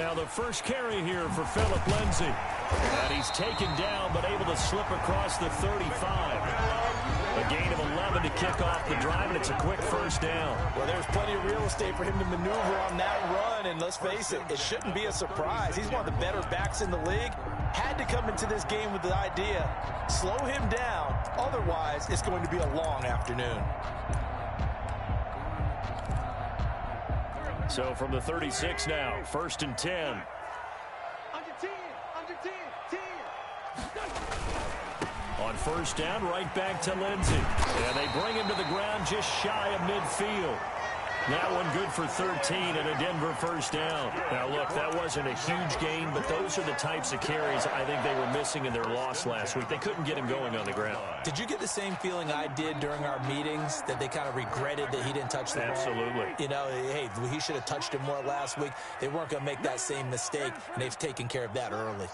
Now the first carry here for Phillip Lindsay. And he's taken down but able to slip across the 35. A gain of 11 to kick off the drive, and it's a quick first down. Well, there's plenty of real estate for him to maneuver on that run, and let's face it, it shouldn't be a surprise. He's one of the better backs in the league. Had to come into this game with the idea, slow him down, otherwise it's going to be a long afternoon. So from the 36 now, 1st and 10. Under 10, under 10, 10. On first down, right back to Lindsay. And they bring him to the ground just shy of midfield. That one good for 13 and a Denver first down. Now, look, that wasn't a huge gain, but those are the types of carries I think they were missing in their loss last week. They couldn't get him going on the ground. Did you get the same feeling I did during our meetings, that they kind of regretted that he didn't touch the ball? Absolutely. You know, hey, he should have touched it more last week. They weren't going to make that same mistake, and they've taken care of that early.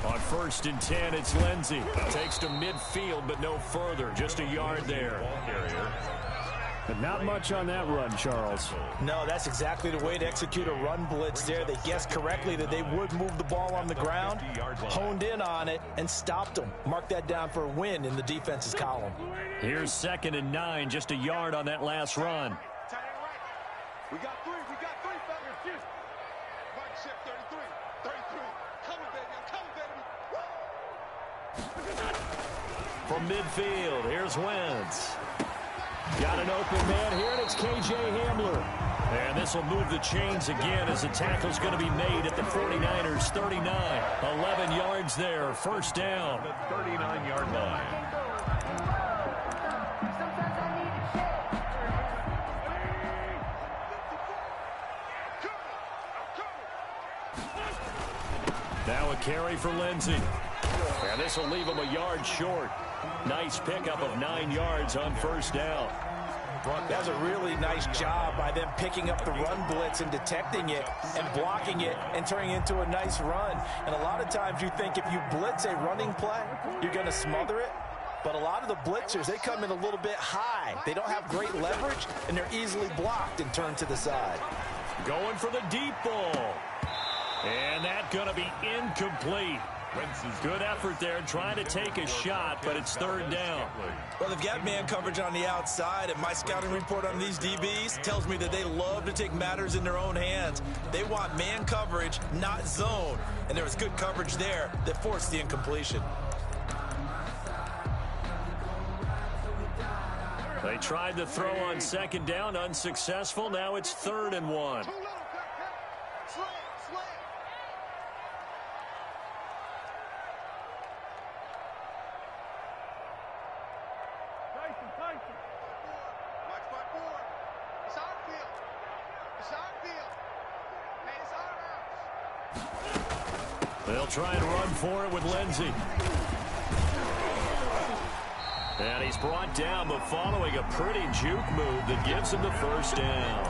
On 1st and 10, it's Lindsay. Takes to midfield, but no further. Just a yard there. But not much on that run, Charles. No, that's exactly the way to execute a run blitz there. They guessed correctly that they would move the ball on the ground, honed in on it, and stopped them. Mark that down for a win in the defense's column. Here's 2nd and 9, just a yard on that last run. We got three, fellas. Mark ship 33, 33. Coming, baby, I'm coming, baby. From midfield, here's Wentz. Got an open man here, and it's K.J. Hamler. And this will move the chains again as the tackle's going to be made at the 49ers' 39. 11 yards there, first down. The 39-yard line. Now a carry for Lindsay. And this will leave him a yard short. Nice pickup of 9 yards on first down. That was a really nice job by them picking up the run blitz and detecting it and blocking it and turning it into a nice run. And a lot of times you think if you blitz a running play, you're going to smother it. But a lot of the blitzers, they come in a little bit high. They don't have great leverage, and they're easily blocked and turned to the side. Going for the deep ball. And that's going to be incomplete. Good effort there trying to take a shot, but it's 3rd down. Well, they've got man coverage on the outside, and my scouting report on these DBs tells me that they love to take matters in their own hands. They want man coverage, not zone. And there was good coverage there that forced the incompletion. They tried to throw on 2nd down, unsuccessful. Now it's 3rd and 1. They'll try and run for it with Lindsay. And he's brought down, but following a pretty juke move that gives him the first down.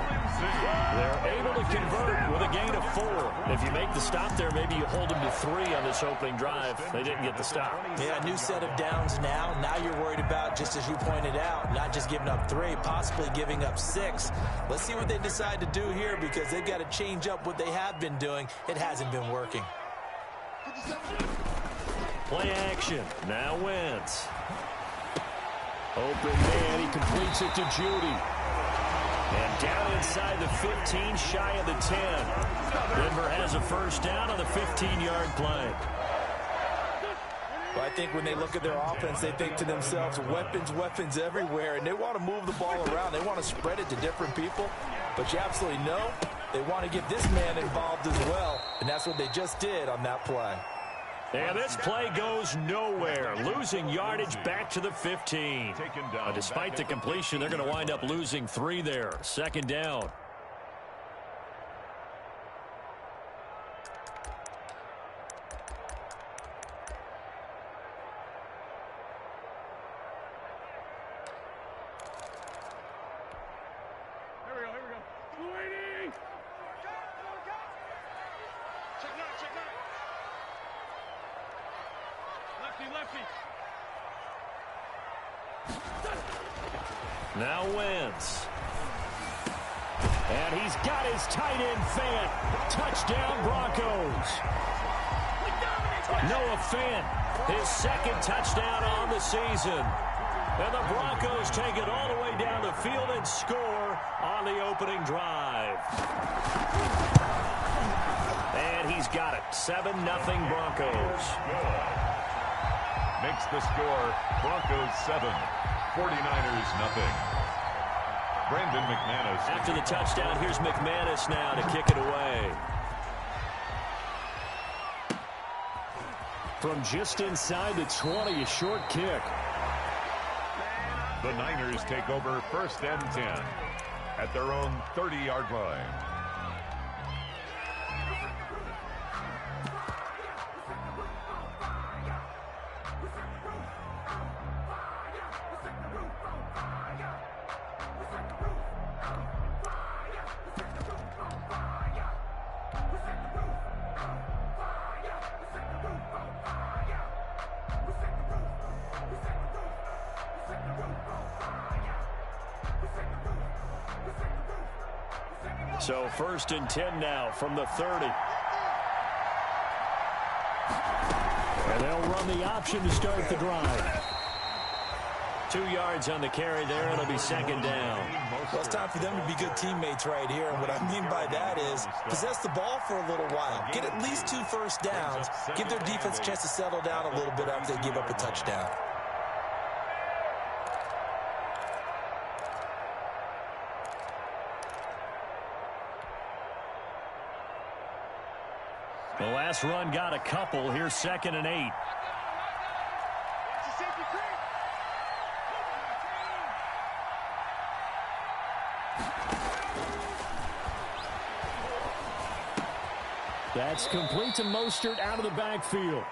They're able to convert with a gain of 4. If you make the stop there, maybe you hold them to 3 on this opening drive. They didn't get the stop. Yeah, a new set of downs now. Now you're worried about, just as you pointed out, not just giving up 3, possibly giving up 6. Let's see what they decide to do here, because they've got to change up what they have been doing. It hasn't been working. Play action. Now Wentz. Open man. He completes it to Judy. And down inside the 15, shy of the 10. Denver has a first down on the 15-yard play. Well, I think when they look at their offense, they think to themselves, weapons everywhere, and they want to move the ball around. They want to spread it to different people. But you absolutely know they want to get this man involved as well, and that's what they just did on that play. And this play goes nowhere, losing yardage back to the 15. Despite the completion, they're going to wind up losing 3 there. 2nd down. Now Wentz. And he's got his tight end Fant. Touchdown, Broncos. Noah Fant, his second touchdown on the season. And the Broncos take it all the way down the field and score on the opening drive. And he's got it. 7-0 Broncos. Makes the score Broncos 7, 49ers nothing. Brandon McManus. After the touchdown, here's McManus now to kick it away. From just inside the 20, a short kick. The Niners take over 1st and 10 at their own 30-yard line. So 1st and 10 now from the 30. And they'll run the option to start the drive. 2 yards on the carry there. It'll be 2nd down. Well, it's time for them to be good teammates right here. And what I mean by that is possess the ball for a little while. Get at least 2 first downs. Give their defense a chance to settle down a little bit after they give up a touchdown. The last run got a couple. Here's 2nd and 8. That's complete to Mostert out of the backfield.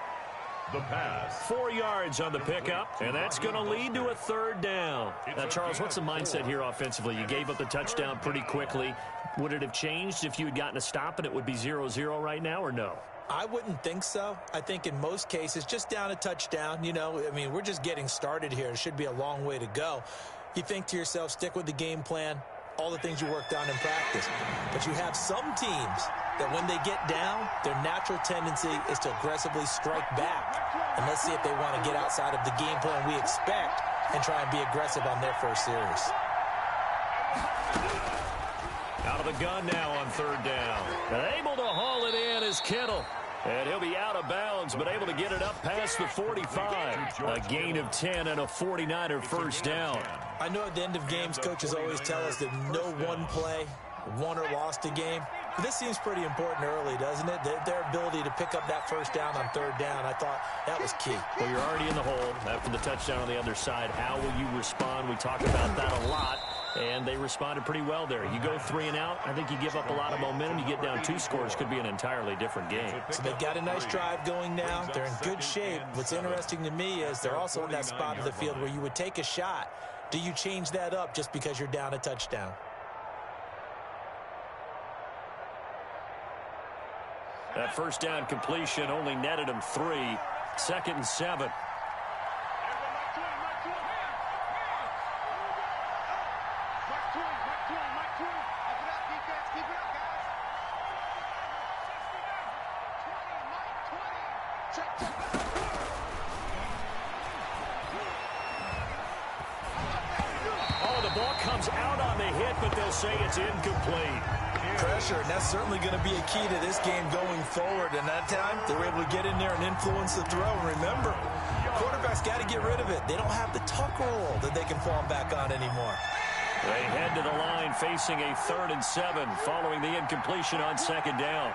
The pass. 4 yards on the pickup, and that's going to lead to a 3rd down. Now, Charles, what's the mindset here offensively? You gave up the touchdown pretty quickly. Would it have changed if you had gotten a stop and it would be 0-0 right now, or no? I wouldn't think so. I think in most cases, just down a touchdown, you know, I mean, we're just getting started here. It should be a long way to go. You think to yourself, stick with the game plan, all the things you worked on in practice. But you have some teams that when they get down, their natural tendency is to aggressively strike back. And let's see if they want to get outside of the game plan we expect and try and be aggressive on their first series. Out of the gun now on 3rd down. And able to haul it in is Kittle. And he'll be out of bounds, but able to get it up past the 45. A gain of 10 and a 49er first down. I know at the end of games, coaches always tell us that no one play won or lost a game. But this seems pretty important early, doesn't it? Their ability to pick up that first down on 3rd down, I thought that was key. Well, you're already in the hole after the touchdown on the other side. How will you respond? We talk about that a lot. And they responded pretty well there. You go 3 and out, I think you give up a lot of momentum. You get down 2 scores, could be an entirely different game. So they've got a nice drive going now. They're in good shape. What's interesting to me is they're also in that spot of the field where you would take a shot. Do you change that up just because you're down a touchdown? That first down completion only netted him 3. 2nd and 7. Say it's incomplete. Pressure, and that's certainly going to be a key to this game going forward. And that time, they were able to get in there and influence the throw. And remember, quarterbacks got to get rid of it. They don't have the tuck roll that they can fall back on anymore. They head to the line facing a 3rd and 7 following the incompletion on 2nd down.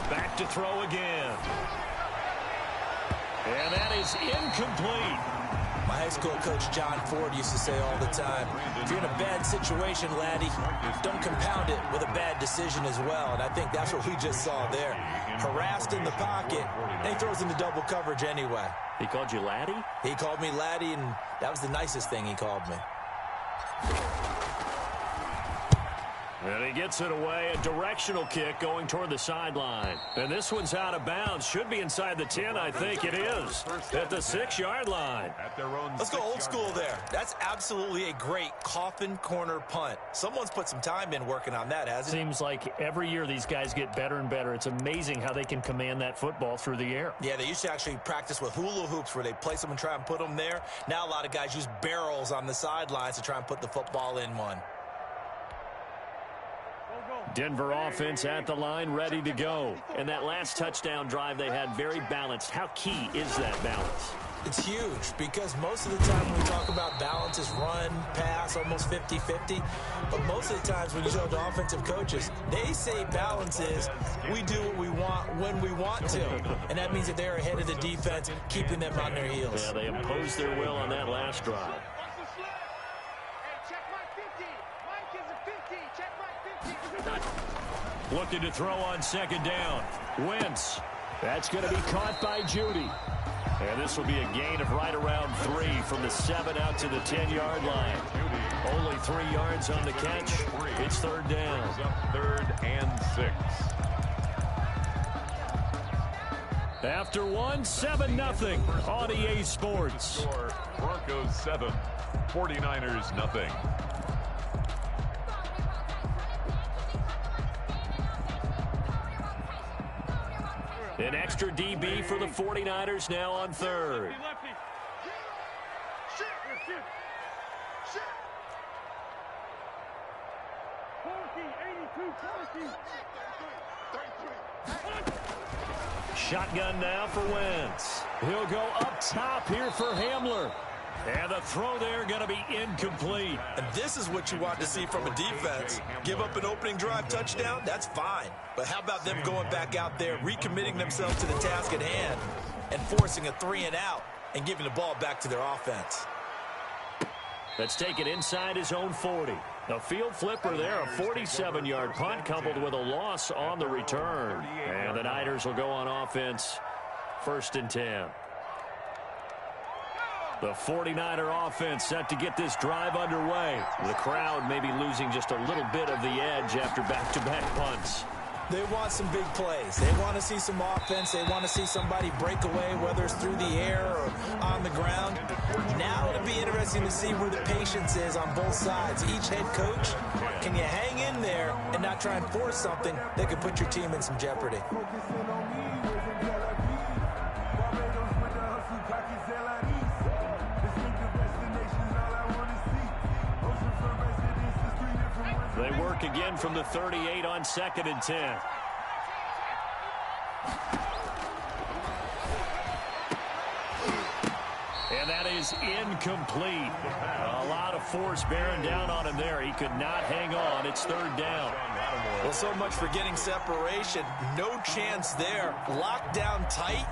Back to throw again. And that is incomplete. My high school coach, John Ford, used to say all the time, if you're in a bad situation, laddie, don't compound it with a bad decision as well. And I think that's what we just saw there. Harassed in the pocket, and he throws into double coverage anyway. He called you laddie? He called me laddie, and that was the nicest thing he called me. And he gets it away, a directional kick going toward the sideline. And this one's out of bounds. Should be inside the 10, I think it is. At the 6-yard line. At their own Let's go old school there. That's absolutely a great coffin corner punt. Someone's put some time in working on that, hasn't it? Seems like every year these guys get better and better. It's amazing how they can command that football through the air. Yeah, they used to actually practice with hula hoops where they place them and try and put them there. Now a lot of guys use barrels on the sidelines to try and put the football in one. Denver offense at the line, ready to go. And that last touchdown drive they had very balanced. How key is that balance? It's huge because most of the time when we talk about balance is run, pass, almost 50-50. But most of the times when you talk to offensive coaches, they say balance is we do what we want when we want to. And that means that they're ahead of the defense, keeping them on their heels. Yeah, they imposed their will on that last drive. Looking to throw on second down. Wentz. That's going to be caught by Judy. And this will be a gain of right around 3 from the 7 out to the 10-yard line. Only 3 yards on the catch. It's third down. Third and 6. After 1, 7-0 on EA Sports. Score, Broncos 7, 49ers nothing. An extra DB for the 49ers now on third. Shotgun now for Wentz. He'll go up top here for Hamler. And the throw there going to be incomplete. And this is what you want to see from a defense. Give up an opening drive touchdown, that's fine. But how about them going back out there, recommitting themselves to the task at hand, and forcing a 3-and-out and giving the ball back to their offense. Let's take it inside his own 40. A field flipper there, a 47-yard punt coupled with a loss on the return. And the Niners will go on offense, 1st and 10. The 49er offense set to get this drive underway. The crowd maybe losing just a little bit of the edge after back-to-back punts. They want some big plays. They want to see some offense. They want to see somebody break away, whether it's through the air or on the ground. Now it'll be interesting to see where the patience is on both sides. Each head coach, can you hang in there and not try and force something that could put your team in some jeopardy? They work again from the 38 on 2nd and 10. And that is incomplete. A lot of force bearing down on him there. He could not hang on. It's third down. Well, so much for getting separation. No chance there. Locked down tight,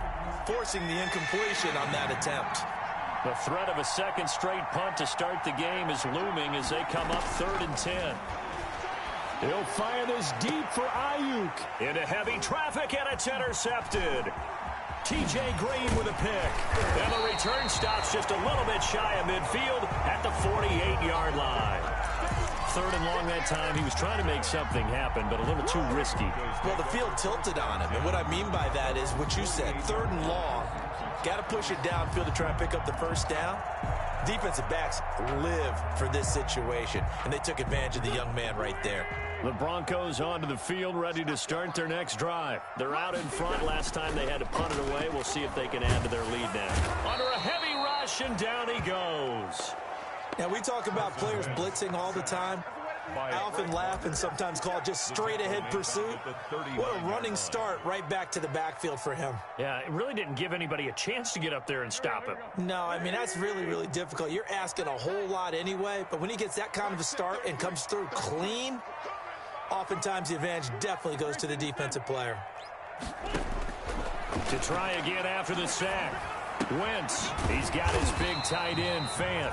forcing the incompletion on that attempt. The threat of a second straight punt to start the game is looming as they come up 3rd and 10. He'll fire this deep for Ayuk. Into heavy traffic, and it's intercepted. T.J. Green with a pick. And the return stops just a little bit shy of midfield at the 48-yard line. 3rd and long that time. He was trying to make something happen, but a little too risky. Well, the field tilted on him, and what I mean by that is what you said. 3rd and long. Got to push it downfield to try and pick up the first down. Defensive backs live for this situation, and they took advantage of the young man right there. The Broncos onto the field, ready to start their next drive. They're out in front. Last time they had to punt it away. We'll see if they can add to their lead now. Under a heavy rush, and down he goes. Now, we talk about players blitzing all the time. I often laugh and sometimes call it just straight-ahead pursuit. What a running start right back to the backfield for him. Yeah, it really didn't give anybody a chance to get up there and stop him. No, I mean, that's really, really difficult. You're asking a whole lot anyway, but when he gets that kind of a start and comes through clean, oftentimes the advantage definitely goes to the defensive player. To try again after the sack. Wentz, he's got his big tight end, Fant.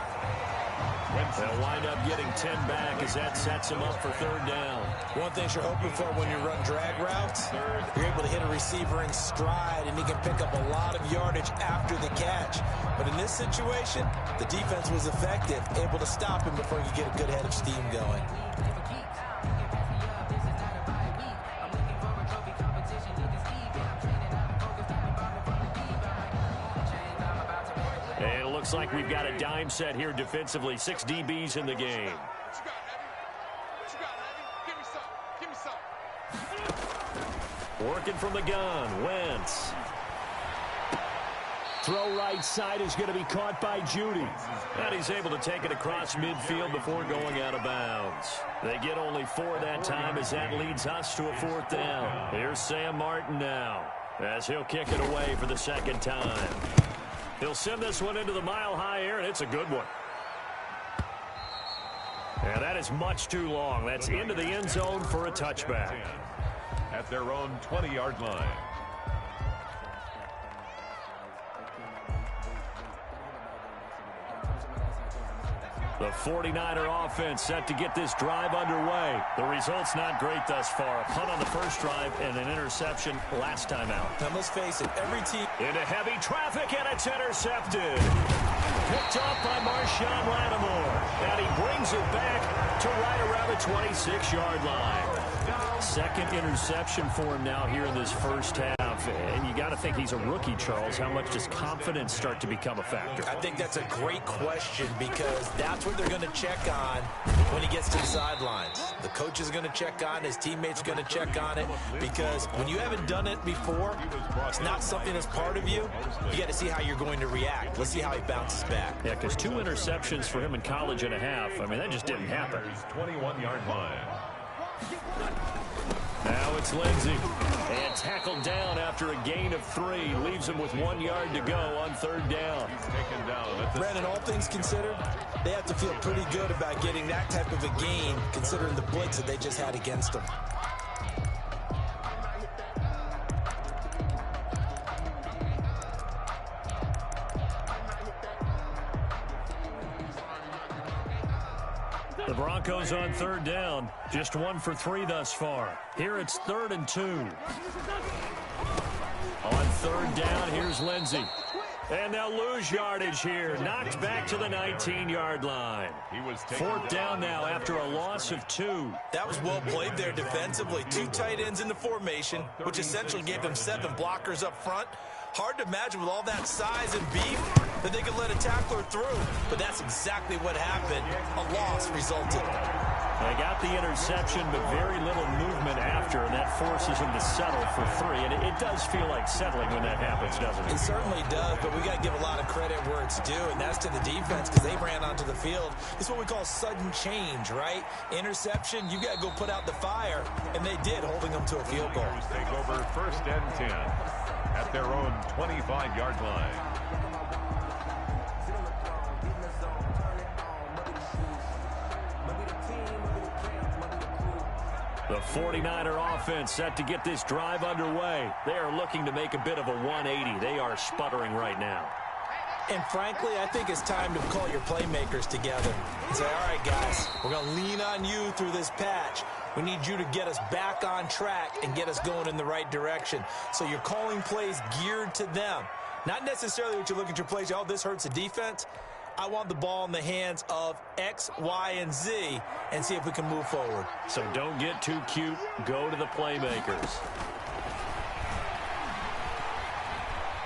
They'll wind up getting 10 back as that sets him up for 3rd down. One thing you're hoping for when you run drag routes, you're able to hit a receiver in stride, and he can pick up a lot of yardage after the catch. But in this situation, the defense was effective, able to stop him before you get a good head of steam going. Looks like we've got a dime set here defensively. 6 DBs in the game. What you got, Heavy? What you got, Heavy? Give me some. Give me some. Working from the gun. Wentz. Throw right side is going to be caught by Judy. And he's able to take it across midfield before going out of bounds. They get only 4 that time as that leads us to a 4th down. Here's Sam Martin now as he'll kick it away for the 2nd time. He'll send this one into the mile-high air, and it's a good one. And that is much too long. That's into the end zone for a touchback. At their own 20-yard line. The 49er offense set to get this drive underway. The result's not great thus far. A punt on the first drive and an interception last time out. Now, let's face it, every team... Into heavy traffic, and it's intercepted. Picked off by Marshawn Lattimore. And he brings it back to right around the 26-yard line. 2nd interception for him now here in this first half. And you got to think he's a rookie, Charles. How much does confidence start to become a factor? I think that's a great question because that's what they're going to check on when he gets to the sidelines. The coach is going to check on, his teammates are going to check on it because when you haven't done it before, it's not something that's part of you. You got to see how you're going to react. Let's see how he bounces back. Yeah, because 2 interceptions for him in college and a half. I mean, that just didn't happen. 21-yard line. Now it's Lindsey. And tackled down after a gain of 3. Leaves him with 1 yard to go on 3rd down. He's taken down. Brandon, all things considered, they have to feel pretty good about getting that type of a gain considering the blitz that they just had against them. The Broncos on 3rd down. Just 1 for 3 thus far. Here it's 3rd and 2. On 3rd down, here's Lindsey. And they'll lose yardage here. Knocked back to the 19-yard line. 4th down now after a loss of 2. That was well played there defensively. 2 tight ends in the formation, which essentially gave them 7 blockers up front. Hard to imagine with all that size and beef that they could let a tackler through. But that's exactly what happened. A loss resulted. They got the interception, but very little movement after, and that forces them to settle for 3. And it does feel like settling when that happens, doesn't it? It certainly does, but we got to give a lot of credit where it's due, and that's to the defense because they ran onto the field. It's what we call sudden change, right? Interception, you got to go put out the fire, and they did, holding them to a field goal. Take over 1st and 10 at their own 25-yard line. The 49er offense set to get this drive underway. They are looking to make a bit of a 180. They are sputtering right now. And frankly, I think it's time to call your playmakers together and say, all right, guys, we're going to lean on you through this patch. We need you to get us back on track and get us going in the right direction. So you're calling plays geared to them. Not necessarily what you look at your plays, oh, this hurts the defense. I want the ball in the hands of X, Y, and Z and see if we can move forward. So don't get too cute. Go to the playmakers.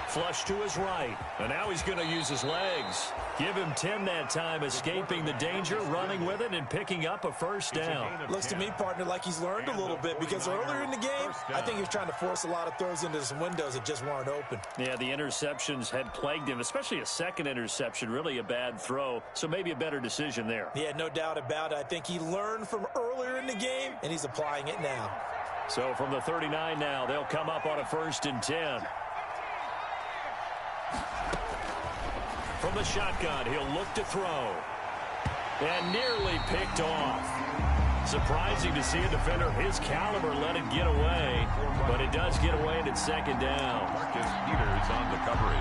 Flush to his right. And now he's going to use his legs. Give him 10 that time, escaping the danger, running with it, and picking up a 1st down. Looks to me, partner, like he's learned a little bit because earlier in the game, I think he was trying to force a lot of throws into some windows that just weren't open. Yeah, the interceptions had plagued him, especially a 2nd interception, really a bad throw. So maybe a better decision there. Yeah, no doubt about it. I think he learned from earlier in the game, and he's applying it now. So from the 39 now, they'll come up on a 1st and 10. From the shotgun, he'll look to throw. And nearly picked off. Surprising to see a defender of his caliber let it get away. But it does get away, and it's 2nd down. Marcus Peters on the coverage.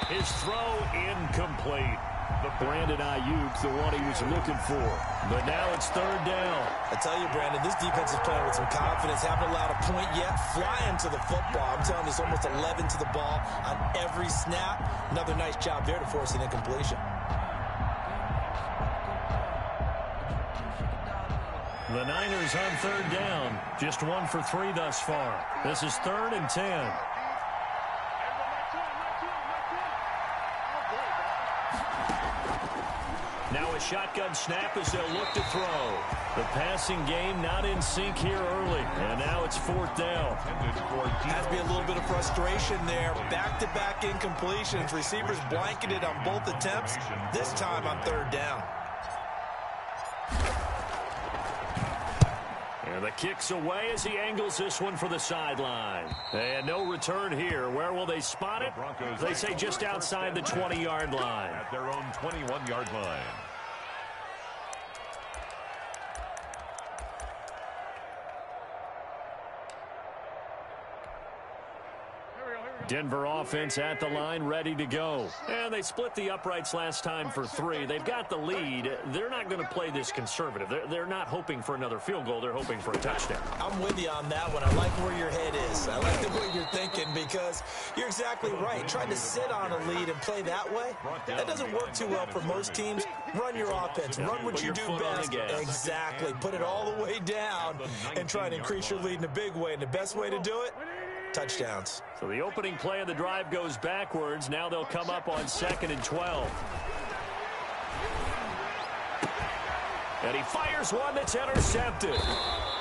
His throw incomplete. Brandon Ayuk, the one he was looking for. But now it's 3rd down. I tell you, Brandon, this defense is playing with some confidence. Haven't allowed a point yet. Flying to the football. I'm telling you, it's almost 11 to the ball on every snap. Another nice job there to force an incompletion. The Niners on third down. Just 1 for 3 thus far. This is 3rd and 10. Now a shotgun snap as they'll look to throw. The passing game not in sync here early. And now it's 4th down. Has to be a little bit of frustration there. Back-to-back incompletions. Receivers blanketed on both attempts. This time on 3rd down. And the kick's away as he angles this one for the sideline. And no return here. Where will they spot it? They say just outside the 20-yard line. At their own 21-yard line. Denver offense at the line, ready to go. And they split the uprights last time for 3. They've got the lead. They're not going to play this conservative. They're not hoping for another field goal. They're hoping for a touchdown. I'm with you on that one. I like where your head is. I like the way you're thinking because you're exactly right. Trying to sit on a lead and play that way, that doesn't work too well for most teams. Run your offense. Run what you do best. Exactly. Put it all the way down and try to increase your lead in a big way. And the best way to do it? Touchdowns. So the opening play of the drive goes backwards. Now they'll come up on 2nd and 12. And he fires one that's intercepted.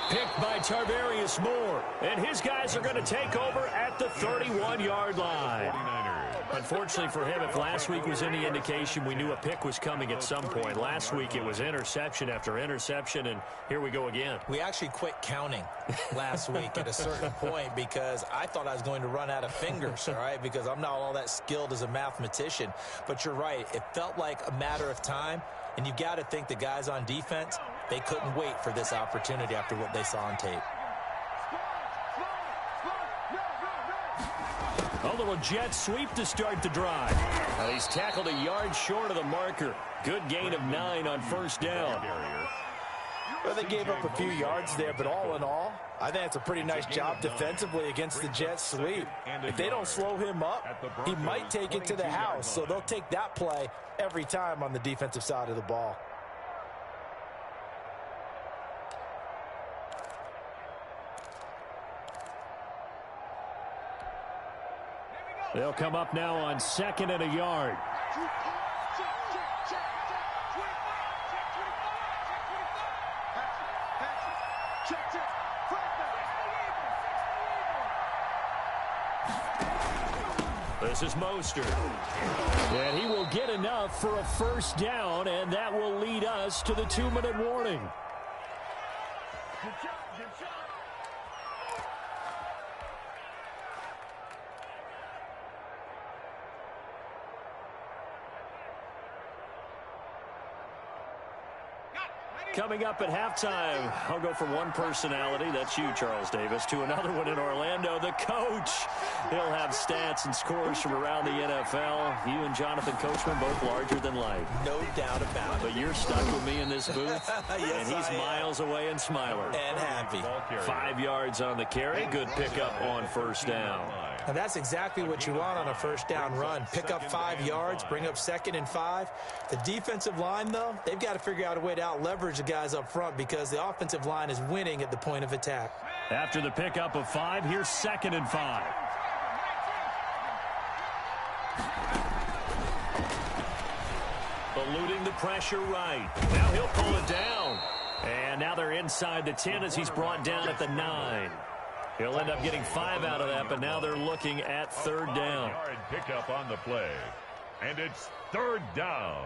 Picked by Tarvarius Moore. And his guys are going to take over at the 31-yard line. Unfortunately for him, if last week was any indication, we knew a pick was coming at some point. Last week it was interception after interception, and here we go again. We actually quit counting last week at a certain point because I thought I was going to run out of fingers, all right, because I'm not all that skilled as a mathematician. But you're right. It felt like a matter of time, and you've got to think the guys on defense, they couldn't wait for this opportunity after what they saw on tape. A little jet sweep to start the drive. He's tackled a yard short of the marker. Good gain of 9 on 1st down. Well, they gave up a few yards there, but all in all, I think it's a pretty nice job defensively against the jet sweep. If they don't slow him up, he might take it to the house. So they'll take that play every time on the defensive side of the ball. They'll come up now on 2nd and a yard. This is Mostert. And he will get enough for a 1st down, and that will lead us to the 2-minute warning. Coming up at halftime, I'll go from one personality, that's you, Charles Davis, to another one in Orlando, the coach. He'll have stats and scores from around the NFL. You and Jonathan Coachman both larger than life. No doubt about it. But you're stuck with me in this booth, yes, and he's miles away and smiling. And happy. 5 yards on the carry, good pickup on 1st down. And that's exactly what you want on a 1st down run. Pick up 5 yards, bring up 2nd and 5. The defensive line, though, they've got to figure out a way to out-leverage the guys up front because the offensive line is winning at the point of attack. After the pickup of 5, here's 2nd and 5. Eluding the pressure right. Now he'll pull it down. And now they're inside the 10 as he's brought down at the 9. He'll end up getting 5 out of that, but now they're looking at 3rd down. Yard pickup on the play. And it's 3rd down.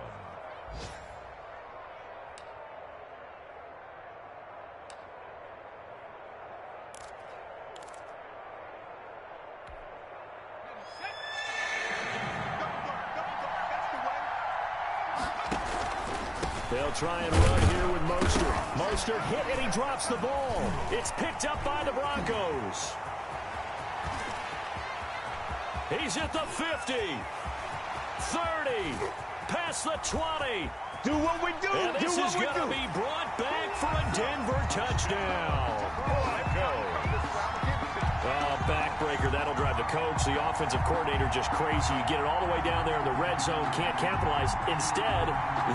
They'll try and run here with Mostert. Mostert hit and he drops the ball. It's picked up by the Broncos. He's at the 50, 30, past the 20, Do what we do. And this is going to be brought back for a Denver touchdown. Backbreaker, that'll drive the coach. The offensive coordinator just crazy. You get it all the way down there in the red zone, can't capitalize. Instead,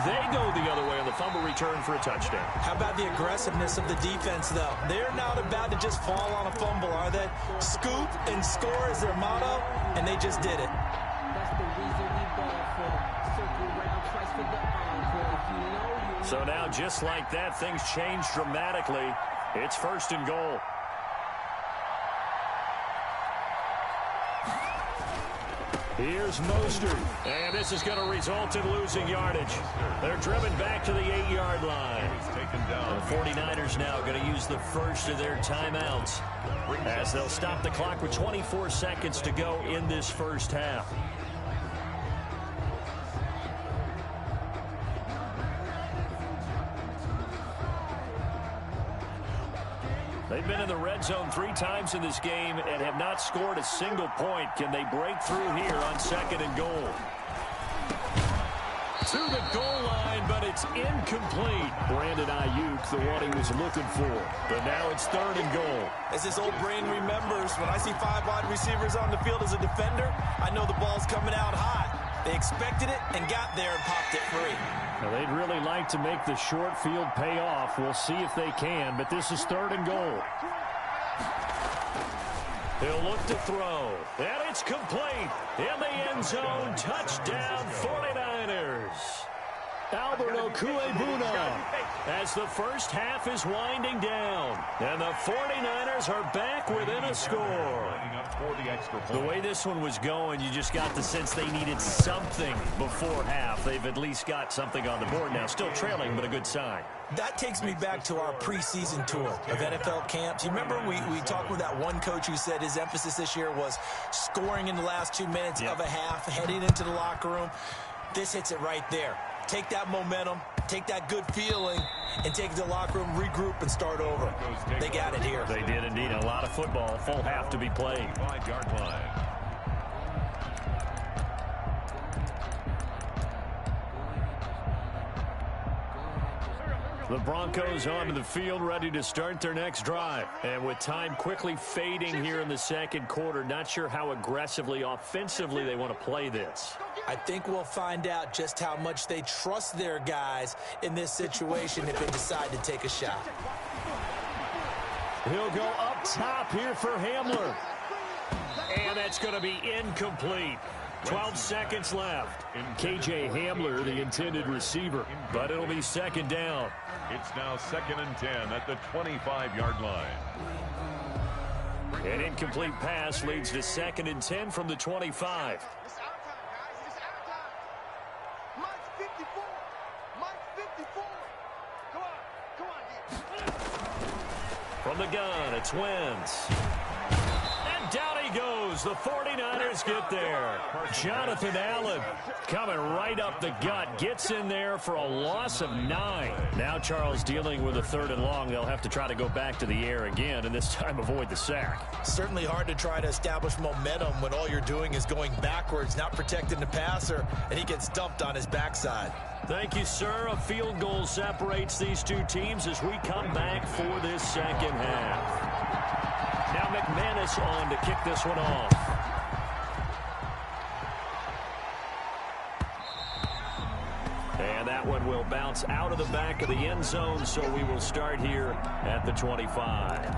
they go the other way on the fumble return for a touchdown. How about the aggressiveness of the defense, though? They're not about to just fall on a fumble, are they? Scoop and score is their motto, and they just did it. That's the reason we ball for. Circle round twice for the encore. If you know, you So now, just like that, things change dramatically. It's 1st and goal. Here's Mostert, and this is going to result in losing yardage. They're driven back to the 8-yard line. The 49ers now going to use the first of their timeouts as they'll stop the clock with 24 seconds to go in this first half. They've been in the red zone 3 times in this game and have not scored a single point. Can they break through here on 2nd and goal? To the goal line, but it's incomplete. Brandon Ayuk, the one he was looking for. But now it's 3rd and goal. As his old brain remembers, when I see 5 wide receivers on the field as a defender, I know the ball's coming out hot. They expected it and got there and popped it free. Now, they'd really like to make the short field pay off. We'll see if they can, but this is 3rd and goal. He'll look to throw, and it's complete. In the end zone, touchdown 49ers. Albert Okuebuna as the first half is winding down. And the 49ers are back within a score. The way this one was going, you just got the sense they needed something before half. They've at least got something on the board now. Still trailing, but a good sign. That takes me back to our preseason tour of NFL camps. You remember we talked with that one coach who said his emphasis this year was scoring in the last 2 minutes of a half, heading into the locker room. This hits it right there. Take that momentum, take that good feeling, and take it to the locker room, regroup, and start over. They got it here. They did indeed. A lot of football, full half to be played. 5-yard line. The Broncos onto the field, ready to start their next drive. And with time quickly fading here in the second quarter, not sure how aggressively, offensively they want to play this. I think we'll find out just how much they trust their guys in this situation if they decide to take a shot. He'll go up top here for Hamler. And that's going to be incomplete. 12 seconds left. KJ Hamler, the intended receiver, but it'll be 2nd down. It's now 2nd and 10 at the 25-yard line. An incomplete pass leads to 2nd and 10 from the 25. It's our time, guys. It's our time. Mike's 54. Mike's 54. Come on, From the gun, it's Wentz. And down he goes. The 49ers get there. Jonathan Allen coming right up the gut. Gets in there for a loss of 9. Now Charles dealing with a 3rd and long. They'll have to try to go back to the air again, and this time avoid the sack. Certainly hard to try to establish momentum when all you're doing is going backwards, not protecting the passer, and he gets dumped on his backside. Thank you, sir. A field goal separates these two teams as we come back for this second half. Now McManus on to kick this one off. And that one will bounce out of the back of the end zone, so we will start here at the 25.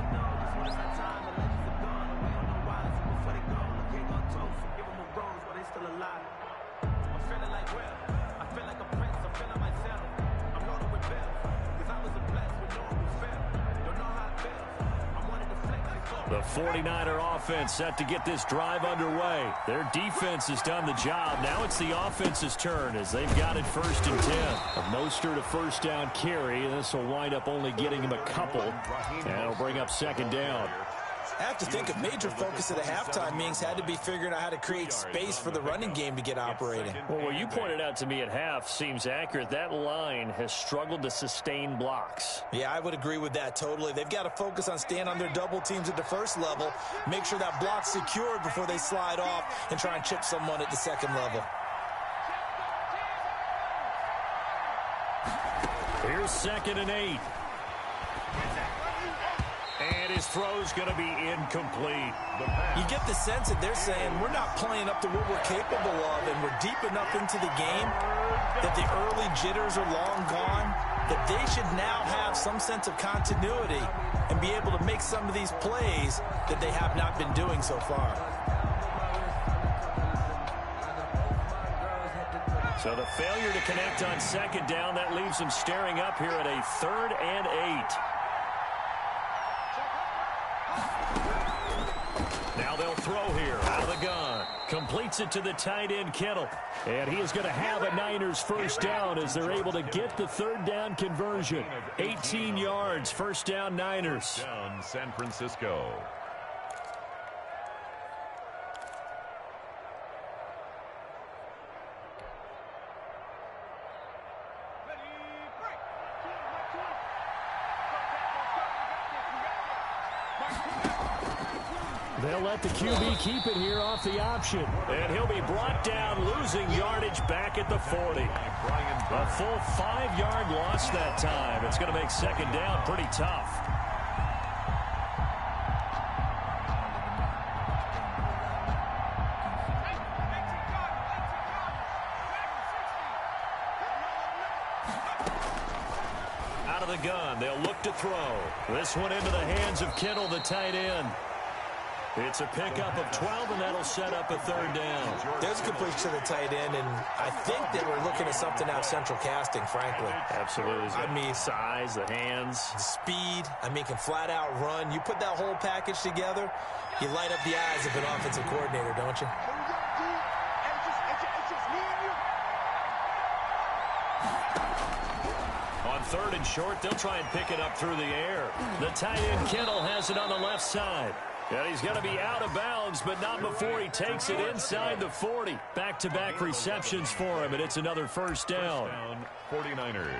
The 49er offense set to get this drive underway. Their defense has done the job. Now it's the offense's turn as they've got it 1st and 10. A Mostert a 1st down carry, and this will wind up only getting him a couple. And it'll bring up 2nd down. I have to think a major focus of the halftime meetings had to be figuring out how to create space for the running game to get operating. Well, what you pointed out to me at half seems accurate. That line has struggled to sustain blocks. Yeah, I would agree with that totally. They've got to focus on staying on their double teams at the first level, make sure that block's secured before they slide off and try and chip someone at the second level. here's 2nd and 8. And his throw's going to be incomplete. You get the sense that they're saying we're not playing up to what we're capable of, and we're deep enough into the game that the early jitters are long gone, that they should now have some sense of continuity and be able to make some of these plays that they have not been doing so far. So the failure to connect on 2nd down, that leaves them staring up here at a 3rd and 8. Now they'll throw here out of the gun. Completes it to the tight end, Kittle. And he is going to have a Niners first down as they're able to get the 3rd down conversion. 18 yards, first down Niners. Down San Francisco. They'll let the QB keep it here off the option. And he'll be brought down, losing yardage back at the 40. A full 5-yard loss that time. It's going to make 2nd down pretty tough. Out of the gun, they'll look to throw. This one into the hands of Kittle, the tight end. It's a pickup of 12, and that'll set up a 3rd down. There's a completion to the tight end, and I think they were looking at something out central casting, frankly. Absolutely. I mean, size, the hands. Speed, I mean, can flat out run. You put that whole package together, you light up the eyes of an offensive coordinator, don't you? On 3rd and short, they'll try and pick it up through the air. The tight end, Kittle, has it on the left side. And he's going to be out of bounds, but not before he takes it inside the 40. Back-to-back receptions for him, and it's another first down. 49ers.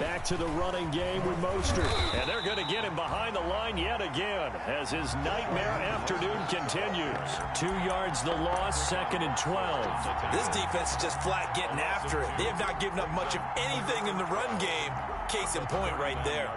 Back to the running game with Mostert. And they're going to get him behind the line yet again as his nightmare afternoon continues. 2 yards the loss, 2nd and 12. This defense is just flat getting after it. They have not given up much of anything in the run game. Case in point right there.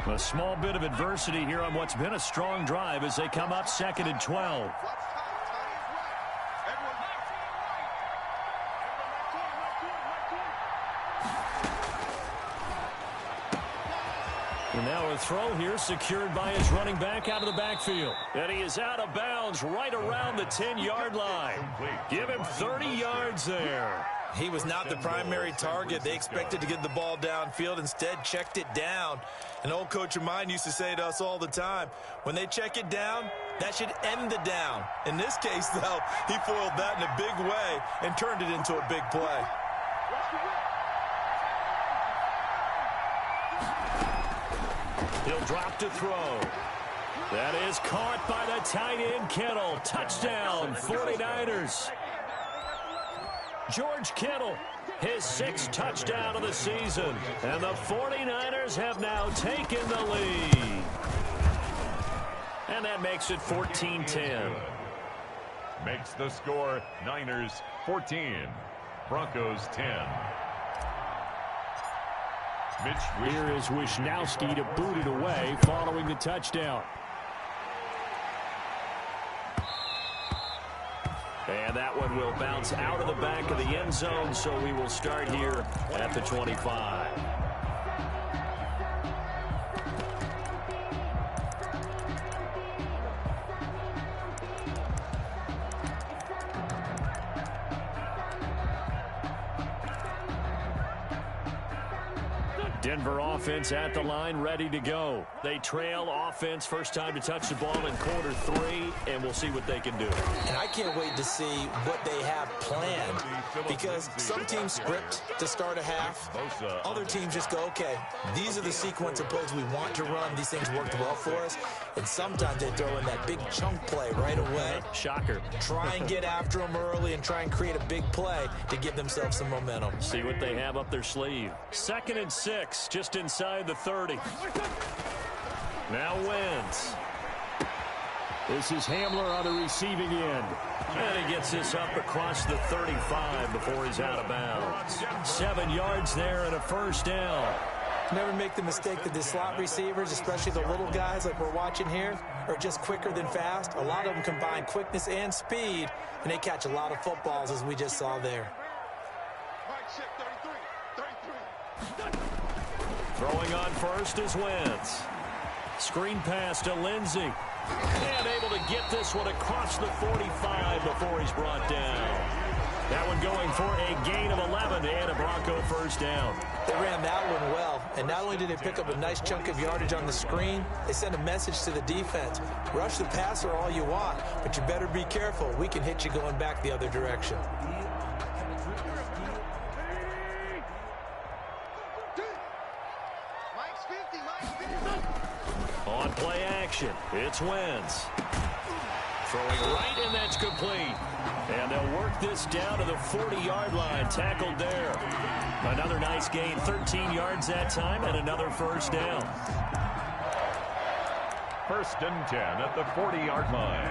A small bit of adversity here on what's been a strong drive as they come up 2nd and 12. And now a throw here secured by his running back out of the backfield. And he is out of bounds right around the 10-yard line. Give him 30 yards there. He was not the primary target. They expected to get the ball downfield. Instead, checked it down. An old coach of mine used to say to us all the time, when they check it down, that should end the down. In this case, though, he foiled that in a big way and turned it into a big play. He'll drop to throw. That is caught by the tight end, Kittle. Touchdown, 49ers. George Kittle, his 6th touchdown of the season. And the 49ers have now taken the lead. And that makes it 14-10. Makes the score Niners 14, Broncos 10. Here is Wisnowski to boot it away following the touchdown. And that one will bounce out of the back of the end zone, so we will start here at the 25. Denver offense at the line, ready to go. They trail offense, first time to touch the ball in quarter 3, and we'll see what they can do. And I can't wait to see what they have planned, because some teams script to start a half. Other teams just go, okay, these are the sequence of plays we want to run. These things worked well for us. And sometimes they throw in that big chunk play right away. Shocker. Try and get after them early and try and create a big play to give themselves some momentum. See what they have up their sleeve. 2nd and 6, just inside the 30. Now Wentz. This is Hamler on the receiving end. And he gets this up across the 35 before he's out of bounds. 7 yards there and a first down. Never make the mistake that the slot receivers, especially the little guys like we're watching here, are just quicker than fast. A lot of them combine quickness and speed, and they catch a lot of footballs, as we just saw there. Throwing on first is Wentz. Screen pass to Lindsey. And able to get this one across the 45 before he's brought down. That one going for a gain of 11 and a Bronco first down. They ran that one well, and not only did they pick up a nice chunk of yardage on the screen, they sent a message to the defense. Rush the passer all you want, but you better be careful. We can hit you going back the other direction. On play action, it's Wentz. Throwing right, and that's complete. And they'll work this down to the 40-yard line. Tackled there. Another nice gain, 13 yards that time, and another first down. 1st and 10 at the 40-yard line.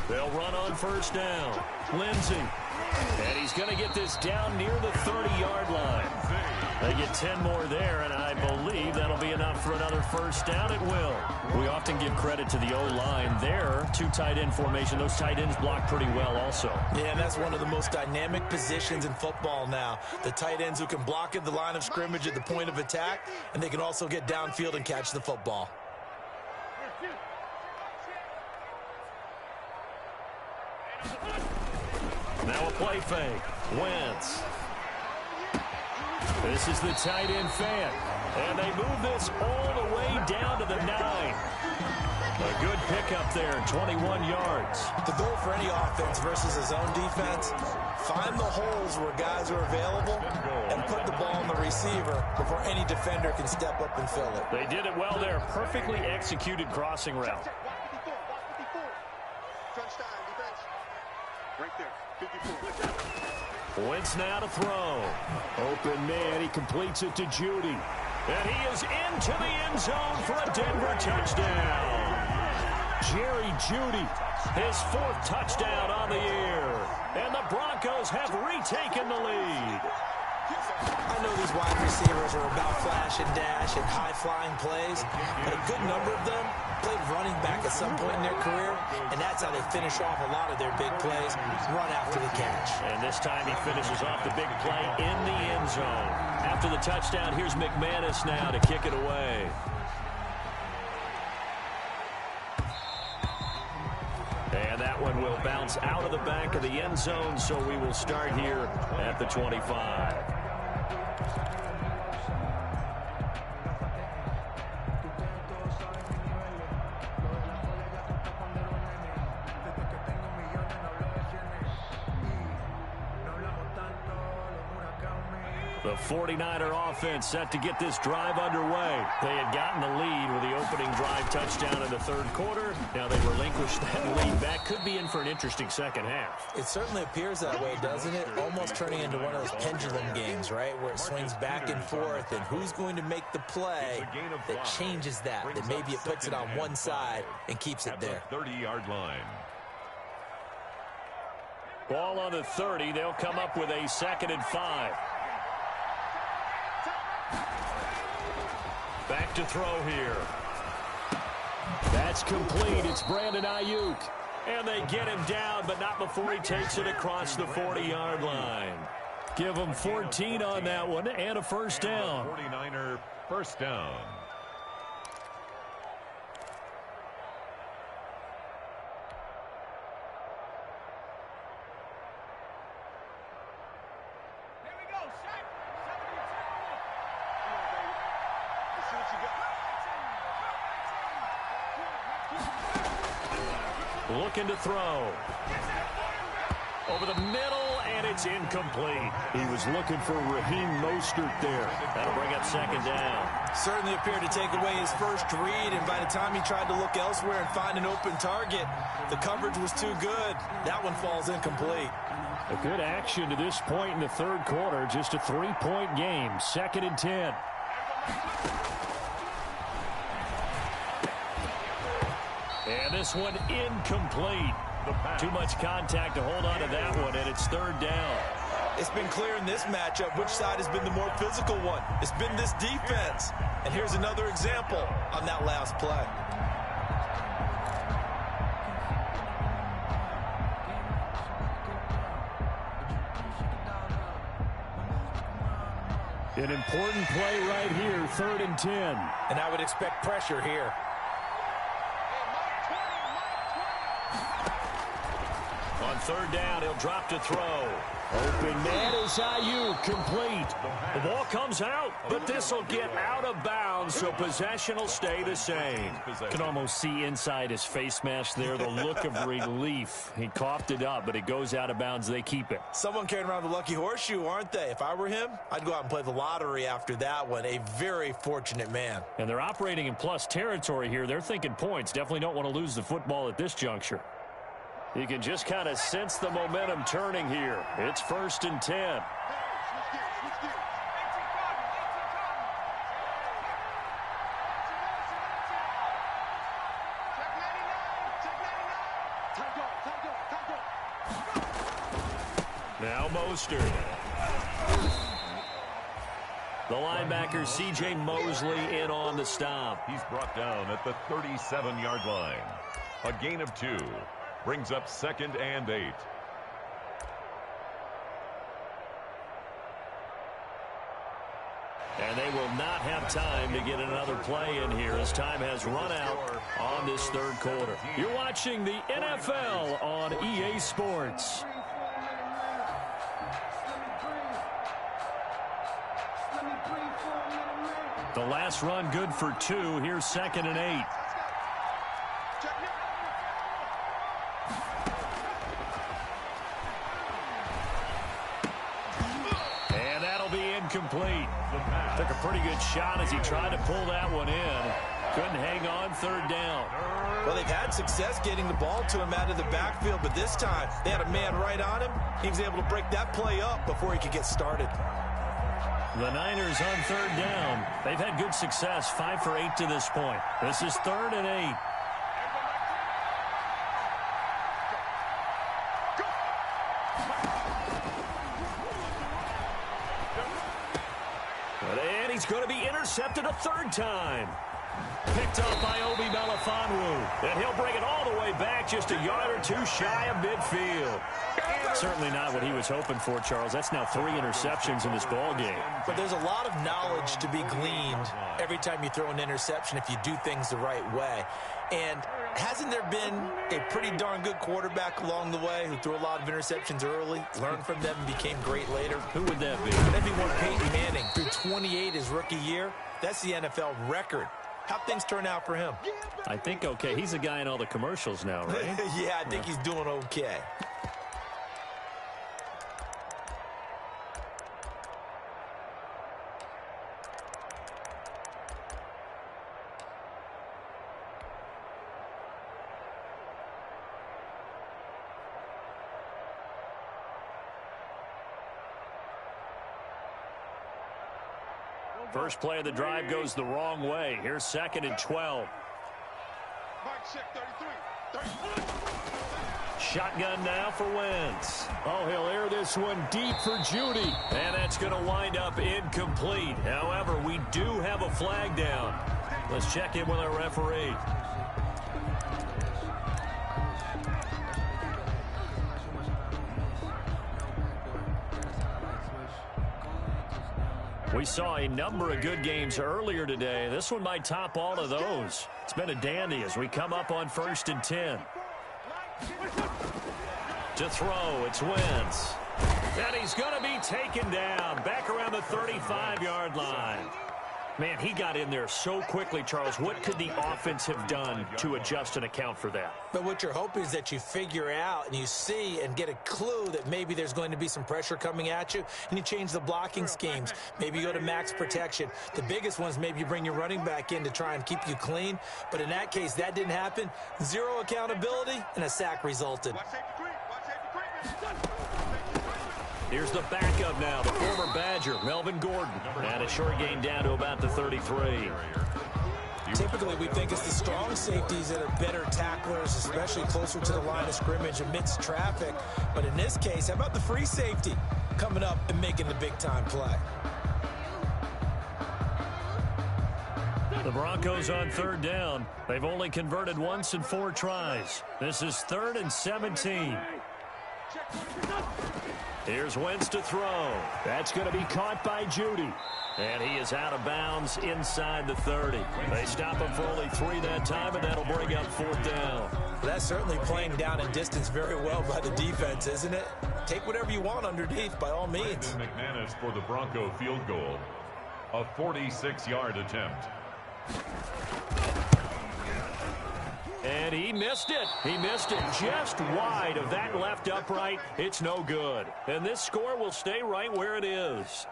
They'll run on first down. Lindsey. And he's going to get this down near the 30-yard line. They get 10 more there, and I believe that'll be enough for another first down. It will. We often give credit to the O-line there. 2 tight end formation. Those tight ends block pretty well also. Yeah, and that's one of the most dynamic positions in football now. The tight ends who can block at the line of scrimmage at the point of attack, and they can also get downfield and catch the football. Now a play fake. Wentz. This is the tight end fan. And they move this all the way down to the 9. A good pickup there, 21 yards. The goal for any offense versus a zone defense, find the holes where guys are available and put the ball on the receiver before any defender can step up and fill it. They did it well there. Perfectly executed crossing route. Right there, 54. Wentz now to throw. Open man, he completes it to Judy. And he is into the end zone for a Denver touchdown. Jerry Judy, his 4th touchdown on the year. And the Broncos have retaken the lead. I know these wide receivers are about flash and dash and high-flying plays, but a good number of them played running back at some point in their career, and that's how they finish off a lot of their big plays, run after the catch. And this time he finishes off the big play in the end zone. After the touchdown, here's McManus now to kick it away. And that one will bounce out of the back of the end zone, so we will start here at the 25. The 49er offense set to get this drive underway. They had gotten the lead with the opening drive touchdown in the 3rd quarter. Now they relinquish that lead. That could be in for an interesting second half. It certainly appears that way, doesn't it? Almost turning into one of those pendulum games, right, where it swings back and forth, and who's going to make the play that changes that maybe it puts it on one side and keeps it there. 30-yard line. Ball on the 30. They'll come up with a 2nd and 5. Back to throw here. That's complete. It's Brandon Ayuk. And they get him down, but not before he takes it across the 40-yard line. Give him 14 on that one and a first down. 49er first down. Looking to throw. Over the middle, and it's incomplete. He was looking for Raheem Mostert there. That'll bring up second down. Certainly appeared to take away his first read, and by the time he tried to look elsewhere and find an open target, the coverage was too good. That one falls incomplete. A good action to this point in the third quarter. Just a 3-point game. 2nd and 10. And this one incomplete. Too much contact to hold on to that one, and it's 3rd down. It's been clear in this matchup which side has been the more physical one. It's been this defense. And here's another example on that last play. An important play right here, 3rd and 10. And I would expect pressure here. On 3rd down, he'll drop to throw. Open man is Ayuk, complete. The ball comes out, but this will get out of bounds, so possession will stay the same. Can almost see inside his face mask there, the look of relief. He coughed it up, but it goes out of bounds. They keep it. Someone carrying around the lucky horseshoe, aren't they? If I were him, I'd go out and play the lottery after that one. A very fortunate man. And they're operating in plus territory here. They're thinking points. Definitely don't want to lose the football at this juncture. You can just kind of sense the momentum turning here. It's 1st and 10. Now Mostert. The linebacker C.J. Mosley in on the stop. He's brought down at the 37-yard line. A gain of 2. Brings up 2nd and 8. And they will not have time to get another play in here as time has run out on this 3rd quarter. You're watching the NFL on EA Sports. The last run good for 2. Here's 2nd and 8. Complete. Took a pretty good shot as he tried to pull that one in. Couldn't hang on 3rd down. Well, they've had success getting the ball to him out of the backfield, but this time they had a man right on him. He was able to break that play up before he could get started. The Niners on 3rd down. They've had good success, 5 for 8 to this point. This is 3rd and 8. And he's going to be intercepted a 3rd time. Picked up by Obi Melifonwu. And he'll bring it all the way back, just a yard or 2 shy of midfield. Certainly not what he was hoping for, Charles. That's now 3 interceptions in this ball game. But there's a lot of knowledge to be gleaned every time you throw an interception if you do things the right way. And hasn't there been a pretty darn good quarterback along the way who threw a lot of interceptions early, learned from them, and became great later? Who would that be? That'd be one Peyton Manning. Through 28 his rookie year, that's the NFL record. How'd things turn out for him? I think okay. He's a guy in all the commercials now, right? Yeah, I think he's doing okay. First play of the drive goes the wrong way. Here's 2nd and 12. Shotgun now for Wentz. Oh, he'll air this one deep for Judy. And that's going to wind up incomplete. However, we do have a flag down. Let's check in with our referee. We saw a number of good games earlier today. This one might top all of those. It's been a dandy as we come up on 1st and 10. To throw, it's Wentz. And he's going to be taken down back around the 35-yard line. Man, he got in there so quickly, Charles. What could the offense have done to adjust and account for that? But what you're hoping is that you figure out and you see and get a clue that maybe there's going to be some pressure coming at you, and you change the blocking schemes. Maybe you go to max protection. The biggest ones, maybe you bring your running back in to try and keep you clean. But in that case, that didn't happen. Zero accountability, and a sack resulted. Here's the backup now, the former Badger, Melvin Gordon. And a short gain down to about the 33. Typically, we think it's the strong safeties that are better tacklers, especially closer to the line of scrimmage amidst traffic. But in this case, how about the free safety coming up and making the big-time play? The Broncos on third down. They've only converted once in 4 tries. This is 3rd and 17. Here's Wentz to throw. That's going to be caught by Judy. And he is out of bounds inside the 30. They stop him for only 3 that time, and that'll bring up 4th down. That's certainly playing down in distance very well by the defense, isn't it? Take whatever you want underneath, by all means. McManus for the Bronco field goal. A 46-yard attempt. And he missed it. He missed it just wide of that left upright. It's no good. And this score will stay right where it is.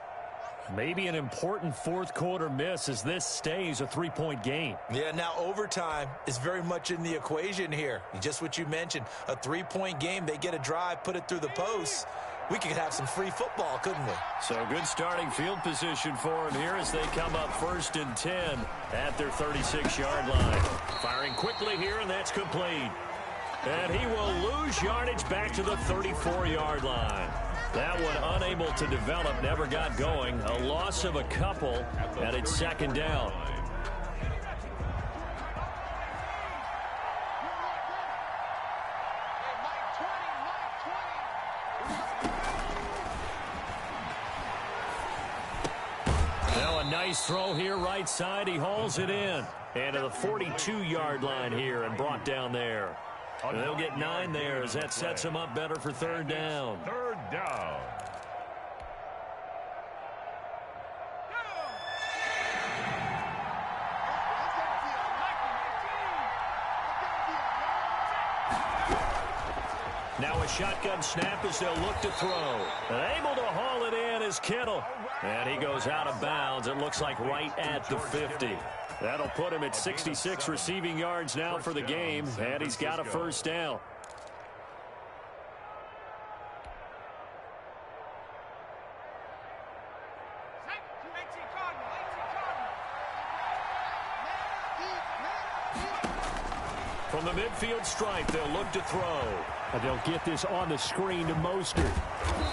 Maybe an important 4th quarter miss as this stays a 3-point game. Yeah, now overtime is very much in the equation here. Just what you mentioned, a 3-point game. They get a drive, put it through the post. We could have some free football, couldn't we? So good starting field position for him here as they come up 1st and 10 at their 36-yard line. Firing quickly here, and that's complete. And he will lose yardage back to the 34-yard line. That one unable to develop, never got going. A loss of a couple, and it's 2nd down. Now a nice throw here right side. He hauls it in. And to the 42-yard line here and brought down there. And they'll get 9 there as that sets him up better for 3rd down. 3rd down. Now a shotgun snap as they'll look to throw. And able to haul it in is Kittle. And he goes out of bounds. It looks like right at the 50. That'll put him at 66 receiving yards now for the game. And he's got a 1st down. From the midfield stripe, they'll look to throw. And they'll get this on the screen to Mostert.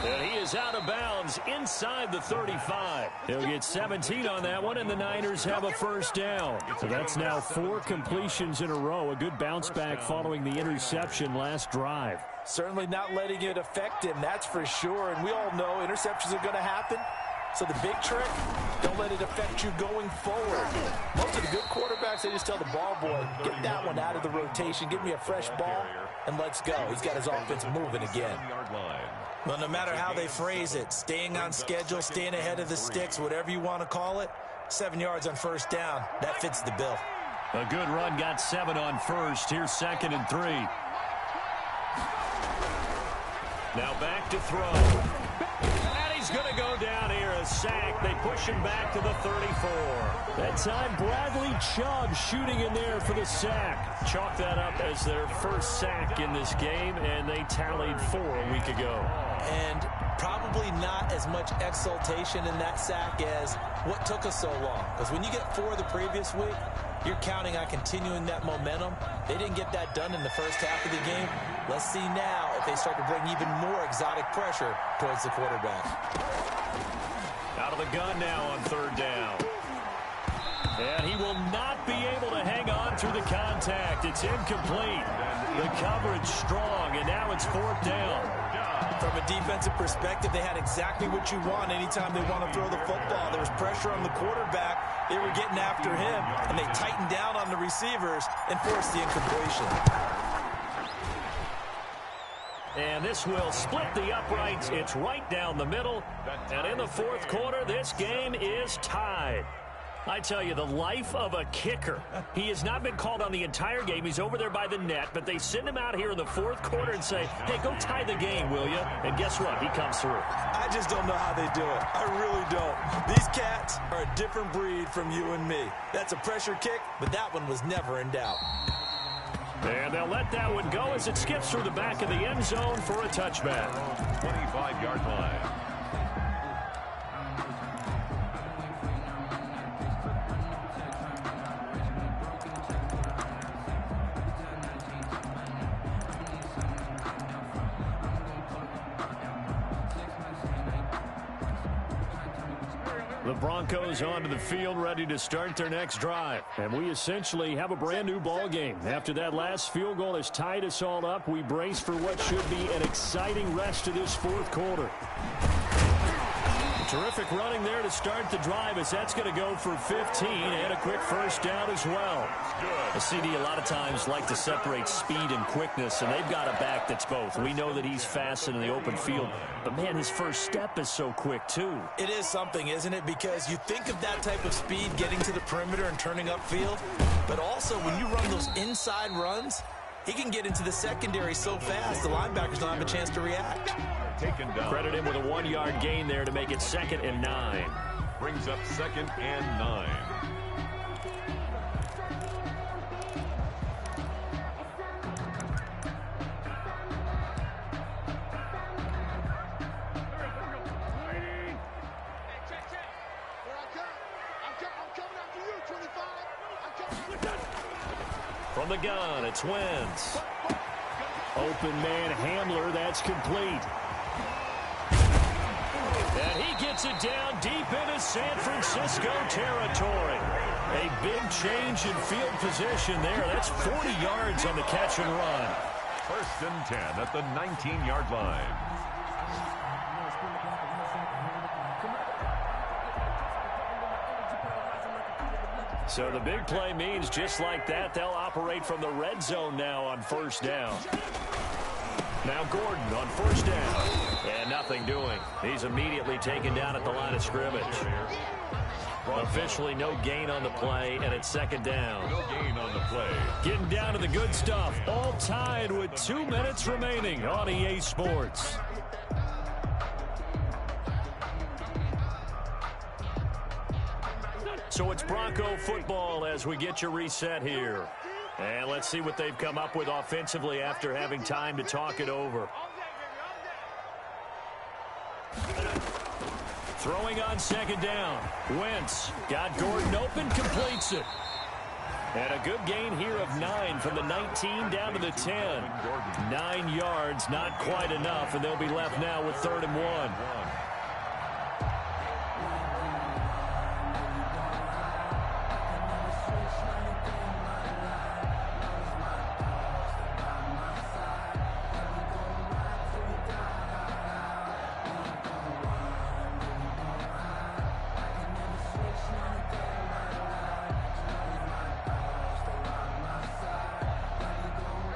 And he is out of bounds inside the 35. He'll get 17 on that one, and the Niners have a 1st down. So that's now 4 completions in a row. A good bounce back following the interception last drive. Certainly not letting it affect him, that's for sure. And we all know interceptions are going to happen. So the big trick, don't let it affect you going forward. Most of the good quarterbacks, they just tell the ball boy, get that one out of the rotation, give me a fresh ball, and let's go. He's got his offense moving again. Well, no matter how they phrase it, staying on schedule, staying ahead of the sticks, whatever you want to call it, 7 yards on 1st down, that fits the bill. A good run, got 7 on 1st. Here's 2nd and 3. Now back to throw. He's going to go down here, a sack. They push him back to the 34. That time, Bradley Chubb shooting in there for the sack. Chalk that up as their 1st sack in this game, and they tallied 4 a week ago. And probably not as much exultation in that sack as what took us so long. Because when you get 4 the previous week, you're counting on continuing that momentum. They didn't get that done in the first half of the game. Let's see now if they start to bring even more exotic pressure towards the quarterback. Out of the gun now on 3rd down. And he will not be able to hang on through the contact. It's incomplete. The coverage strong, and now it's 4th down. From a defensive perspective, they had exactly what you want anytime they want to throw the football. There was pressure on the quarterback. They were getting after him, and they tightened down on the receivers and forced the incompletion. And this will split the uprights. It's right down the middle. And in the 4th quarter, this game is tied. I tell you, the life of a kicker. He has not been called on the entire game. He's over there by the net, but they send him out here in the fourth quarter and say, hey, go tie the game, will you? And guess what? He comes through. I just don't know how they do it. I really don't. These cats are a different breed from you and me. That's a pressure kick, but that one was never in doubt. And they'll let that one go as it skips through the back of the end zone for a touchback. 25-yard line. The Broncos onto the field ready to start their next drive. And we essentially have a brand new ball game. After that last field goal has tied us all up, we brace for what should be an exciting rest of this fourth quarter. Terrific running there to start the drive as that's going to go for 15 and a quick first down as well. A CD a lot of times like to separate speed and quickness, and they've got a back that's both. We know that he's fast in the open field, but man, his first step is so quick too. It is something, isn't it? Because you think of that type of speed getting to the perimeter and turning upfield, but also when you run those inside runs, he can get into the secondary so fast the linebackers don't have a chance to react. Taken down. Credit him with a 1-yard gain there to make it 2nd and 9. Brings up 2nd and 9. From the gun, it's Wentz. Open man Hamler, that's complete. And he gets it down deep into San Francisco territory. A big change in field position there. That's 40 yards on the catch and run. 1st and 10 at the 19-yard line. So the big play means just like that, they'll operate from the red zone now on 1st down. Now Gordon on 1st down. And nothing doing. He's immediately taken down at the line of scrimmage. Officially no gain on the play, and it's 2nd down. No gain on the play. Getting down to the good stuff. All tied with 2 minutes remaining on EA Sports. So it's Bronco football as we get you reset here. And let's see what they've come up with offensively after having time to talk it over. Throwing on 2nd down. Wentz got Gordon open, completes it. And a good gain here of 9 from the 19 down to the 10. 9 yards, not quite enough, and they'll be left now with 3rd and 1.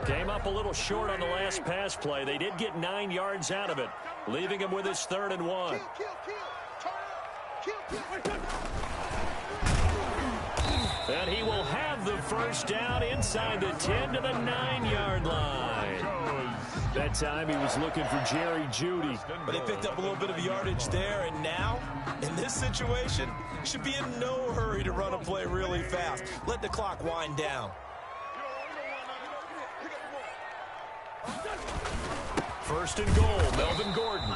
Came up a little short on the last pass play. They did get 9 yards out of it, leaving him with his 3rd and 1. And he will have the first down inside the 10 to the 9-yard line. That time he was looking for Jerry Jeudy. But they picked up a little bit of yardage there, and now, in this situation, should be in no hurry to run a play really fast. Let the clock wind down. 1st and goal, Melvin Gordon.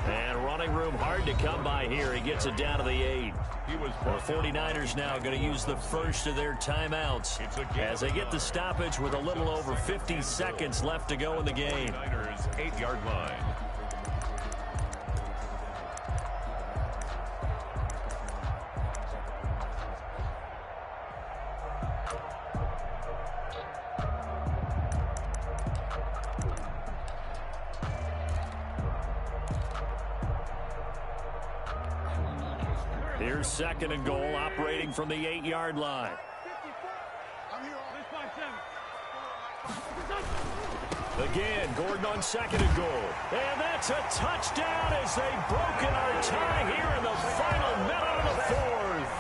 And running room hard to come by here. He gets it down to the 8. The 49ers now going to use the first of their timeouts as they get the stoppage with a little over 50 seconds left to go in the game. 49ers 8-yard line. Here's 2nd and goal, operating from the 8-yard line. Again, Gordon on 2nd and goal. And that's a touchdown as they've broken our tie here in the final minute of the 4th.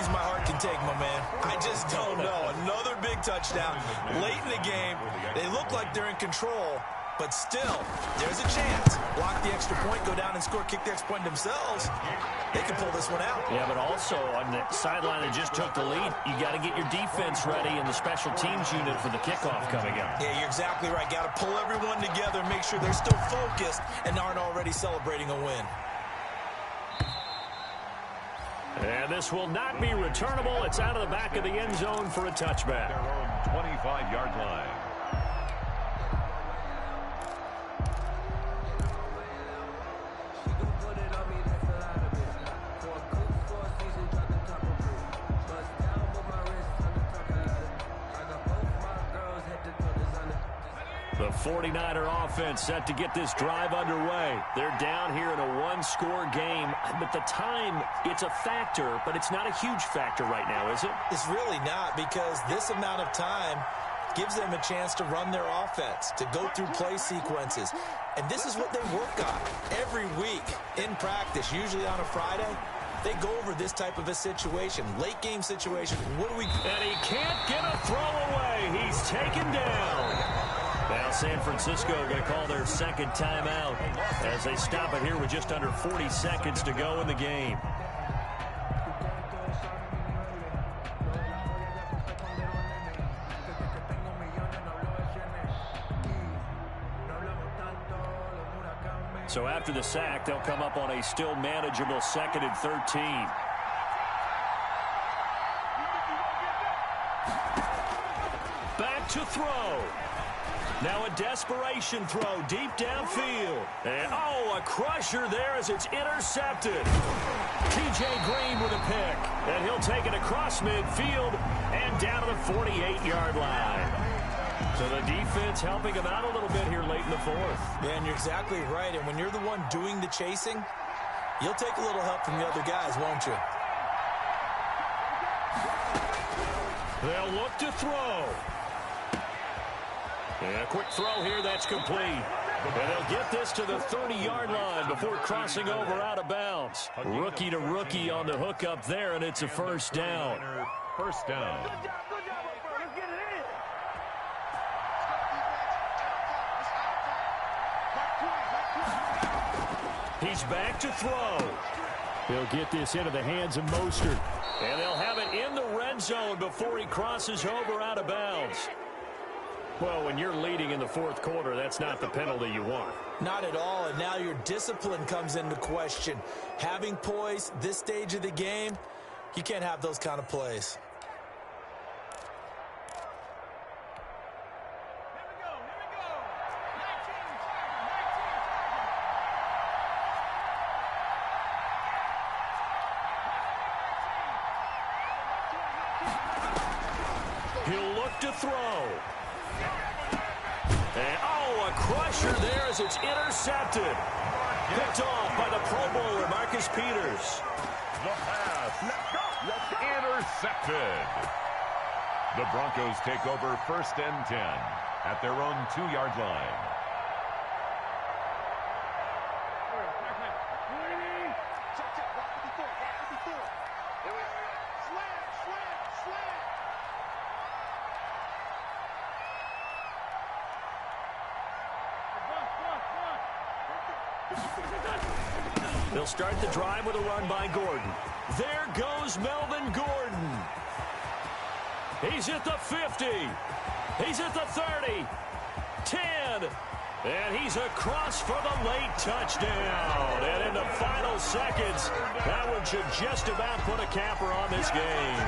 as my heart can take, my man. I just don't know. Another big touchdown late in the game. They look like they're in control, but still, there's a chance. Block the extra point, go down and score, kick the extra point themselves. They can pull this one out. Yeah, but also on the sideline that just took the lead, you got to get your defense ready and the special teams unit for the kickoff coming up. Yeah, you're exactly right. Got to pull everyone together, make sure they're still focused and aren't already celebrating a win. And this will not be returnable. It's out of the back of the end zone for a touchback. Their own 25-yard line. The 49er offense set to get this drive underway. They're down here in a one-score game. But the time, it's a factor, but it's not a huge factor right now, is it? It's really not, because this amount of time gives them a chance to run their offense, to go through play sequences. And this is what they work on every week in practice, usually on a Friday. They go over this type of a situation, late game situation. What do we... And he can't get a throw away. He's taken down. Now San Francisco going to call their second timeout as they stop it here with just under 40 seconds to go in the game. So after the sack, they'll come up on a still manageable 2nd and 13. Back to throw. Now a desperation throw deep downfield. And, a crusher there as it's intercepted. T.J. Green with a pick. And he'll take it across midfield and down to the 48-yard line. So the defense helping him out a little bit here late in the fourth. Yeah, and you're exactly right. And when you're the one doing the chasing, you'll take a little help from the other guys, won't you? They'll look to throw. And a quick throw here, that's complete. And they'll get this to the 30-yard line before crossing over out of bounds. Rookie to rookie on the hookup there, and it's a first down. First down. He's back to throw. He'll get this into the hands of Mostert. And they'll have it in the red zone before he crosses over out of bounds. Well, when you're leading in the fourth quarter, that's not the penalty you want. Not at all, and now your discipline comes into question. Having poise this stage of the game, you can't have those kind of plays. He'll look to throw. And, a crusher there as it's intercepted. Picked off by the Pro Bowler, Marcus Peters. The pass. Intercepted. The Broncos take over 1st and 10 at their own 2-yard line. They'll start the drive with a run by Gordon. There goes Melvin Gordon. He's at the 50. He's at the 30. 10. And he's across for the late touchdown. And in the final seconds, that one should just about put a capper on this game.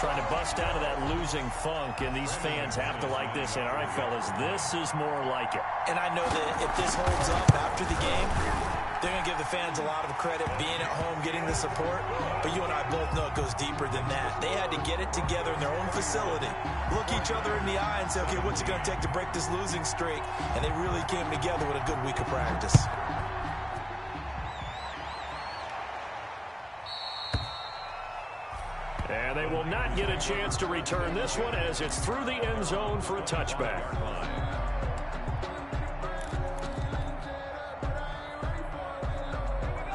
Trying to bust out of that losing funk, and these fans have to like this. And all right, fellas, this is more like it. And I know that if this holds up after the game, they're going to give the fans a lot of credit being at home, getting the support. But you and I both know it goes deeper than that. They had to get it together in their own facility, look each other in the eye and say, okay, what's it going to take to break this losing streak? And they really came together with a good week of practice. And they will not get a chance to return this one as it's through the end zone for a touchback.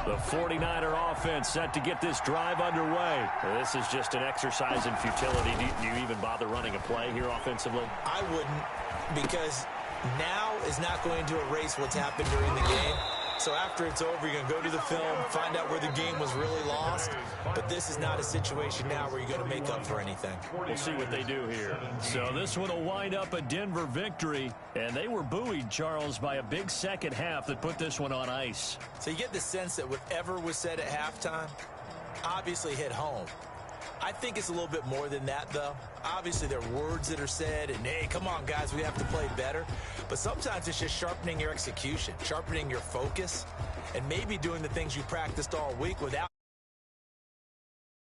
The 49er offense set to get this drive underway. This is just an exercise in futility. Do you even bother running a play here offensively? I wouldn't, because now is not going to erase what's happened during the game. So after it's over, you're going to go to the film, find out where the game was really lost. But this is not a situation now where you're going to make up for anything. We'll see what they do here. So this one will wind up a Denver victory. And they were buoyed, Charles, by a big second half that put this one on ice. So you get the sense that whatever was said at halftime obviously hit home. I think it's a little bit more than that, though. Obviously, there are words that are said, and, hey, come on, guys, we have to play better. But sometimes it's just sharpening your execution, sharpening your focus, and maybe doing the things you practiced all week without